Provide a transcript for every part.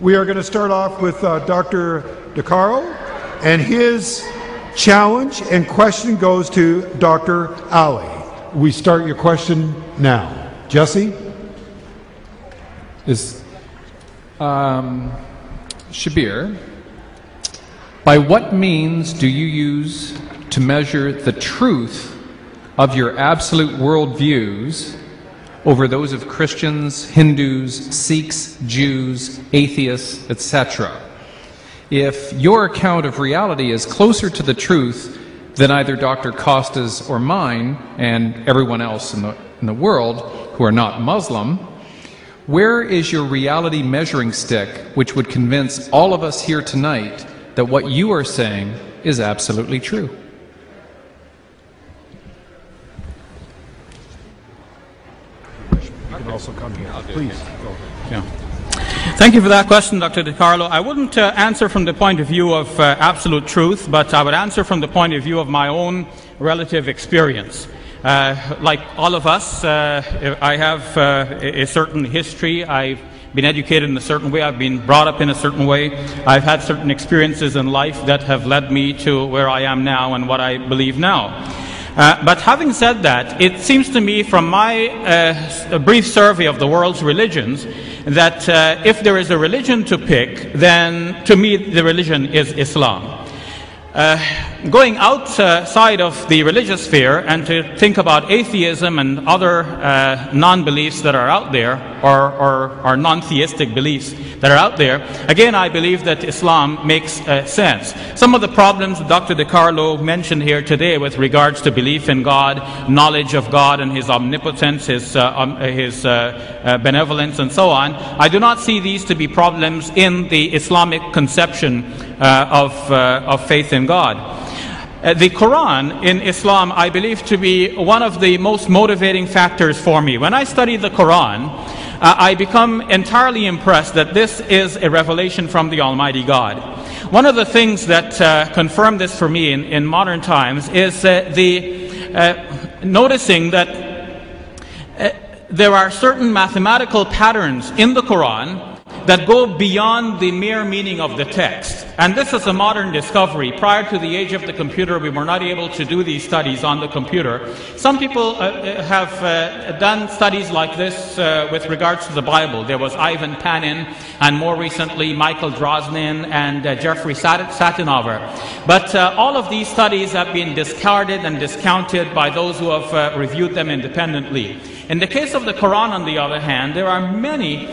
We are going to start off with Dr. DeCarlo, and his challenge and question goes to Dr. Ali. We start your question now. Jesse? Shabir, by what means do you use to measure the truth of your absolute worldviews over those of Christians, Hindus, Sikhs, Jews, atheists, etc.? If your account of reality is closer to the truth than either Dr. Costa's or mine and everyone else in the world who are not Muslim, where is your reality measuring stick which would convince all of us here tonight that what you are saying is absolutely true? You can also come here. Please go. Yeah. Thank you for that question, Dr. DeCarlo. I wouldn't answer from the point of view of absolute truth, but I would answer from the point of view of my own relative experience. Like all of us, I have a certain history. I've been educated in a certain way. I've been brought up in a certain way. I've had certain experiences in life that have led me to where I am now and what I believe now. But having said that, it seems to me from my brief survey of the world's religions that if there is a religion to pick, then to me the religion is Islam. Going outside of the religious sphere and to think about atheism and other non-beliefs that are out there, or non-theistic beliefs that are out there, again I believe that Islam makes sense. Some of the problems Dr. DeCarlo mentioned here today with regards to belief in God, knowledge of God and His omnipotence, His benevolence and so on, I do not see these to be problems in the Islamic conception of faith in God. The Quran in Islam I believe to be one of the most motivating factors for me. When I study the Quran, I become entirely impressed that this is a revelation from the Almighty God. One of the things that confirm this for me in modern times is noticing that there are certain mathematical patterns in the Quran that go beyond the mere meaning of the text. And this is a modern discovery. Prior to the age of the computer, we were not able to do these studies on the computer. Some people have done studies like this with regards to the Bible. There was Ivan Panin, and more recently Michael Drosnin and Jeffrey Satinover. But all of these studies have been discarded and discounted by those who have reviewed them independently. In the case of the Quran, on the other hand, there are many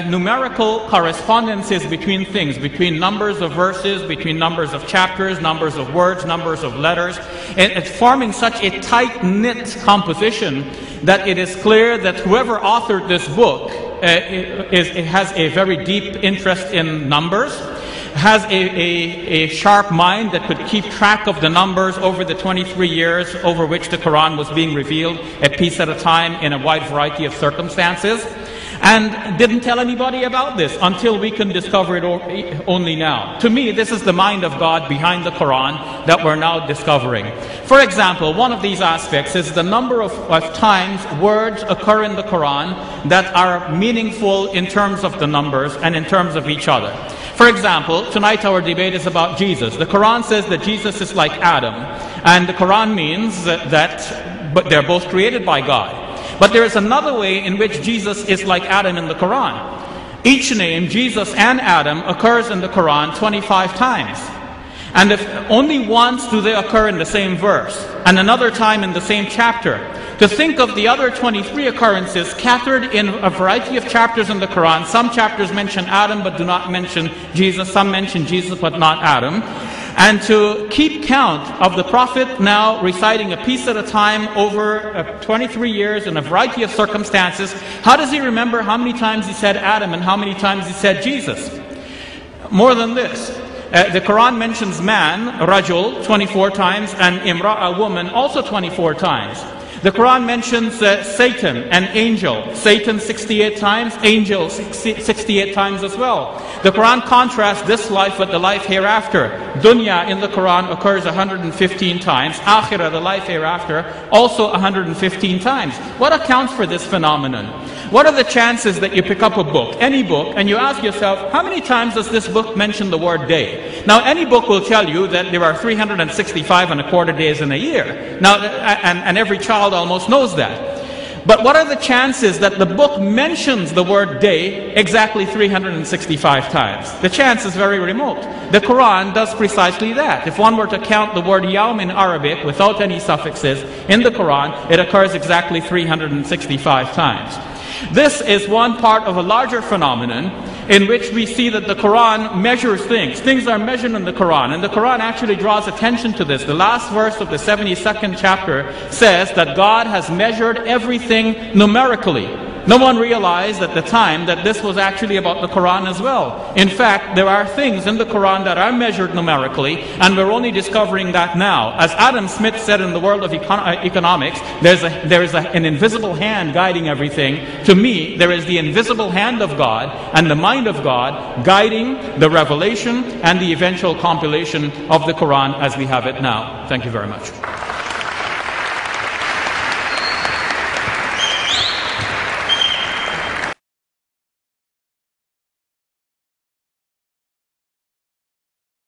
numerical correspondences between things, between numbers of verses, between numbers of chapters, numbers of words, numbers of letters, and it's forming such a tight-knit composition that it is clear that whoever authored this book has a very deep interest in numbers, has a sharp mind that could keep track of the numbers over the 23 years over which the Quran was being revealed, a piece at a time in a wide variety of circumstances, and didn't tell anybody about this until we can discover it only now. To me, this is the mind of God behind the Quran that we're now discovering. For example, one of these aspects is the number of times words occur in the Quran that are meaningful in terms of the numbers and in terms of each other. For example, tonight our debate is about Jesus. The Quran says that Jesus is like Adam, and the Quran means but they're both created by God. But there is another way in which Jesus is like Adam in the Quran. Each name, Jesus and Adam, occurs in the Quran 25 times. And if only once do they occur in the same verse, and another time in the same chapter. To think of the other 23 occurrences scattered in a variety of chapters in the Quran. Some chapters mention Adam but do not mention Jesus. Some mention Jesus but not Adam. And to keep count of the Prophet now reciting a piece at a time over 23 years in a variety of circumstances. How does he remember how many times he said Adam and how many times he said Jesus? More than this. The Quran mentions man, rajul, 24 times, and imra, a woman, also 24 times. The Quran mentions Satan, an angel. Satan 68 times, angel 68 times as well. The Quran contrasts this life with the life hereafter. Dunya in the Quran occurs 115 times. Akhirah, the life hereafter, also 115 times. What accounts for this phenomenon? What are the chances that you pick up a book, any book, and you ask yourself, how many times does this book mention the word day? Now, any book will tell you that there are 365 and a quarter days in a year. Now, and every child almost knows that. But what are the chances that the book mentions the word day exactly 365 times? The chance is very remote. The Quran does precisely that. If one were to count the word yawm in Arabic without any suffixes in the Quran, it occurs exactly 365 times. This is one part of a larger phenomenon in which we see that the Quran measures things. Things are measured in the Quran, and the Quran actually draws attention to this. The last verse of the 72nd chapter says that God has measured everything numerically. No one realized at the time that this was actually about the Quran as well. In fact, there are things in the Quran that are measured numerically, and we're only discovering that now. As Adam Smith said in the world of economics, there is an invisible hand guiding everything. To me, there is the invisible hand of God and the mind of God guiding the revelation and the eventual compilation of the Quran as we have it now. Thank you very much.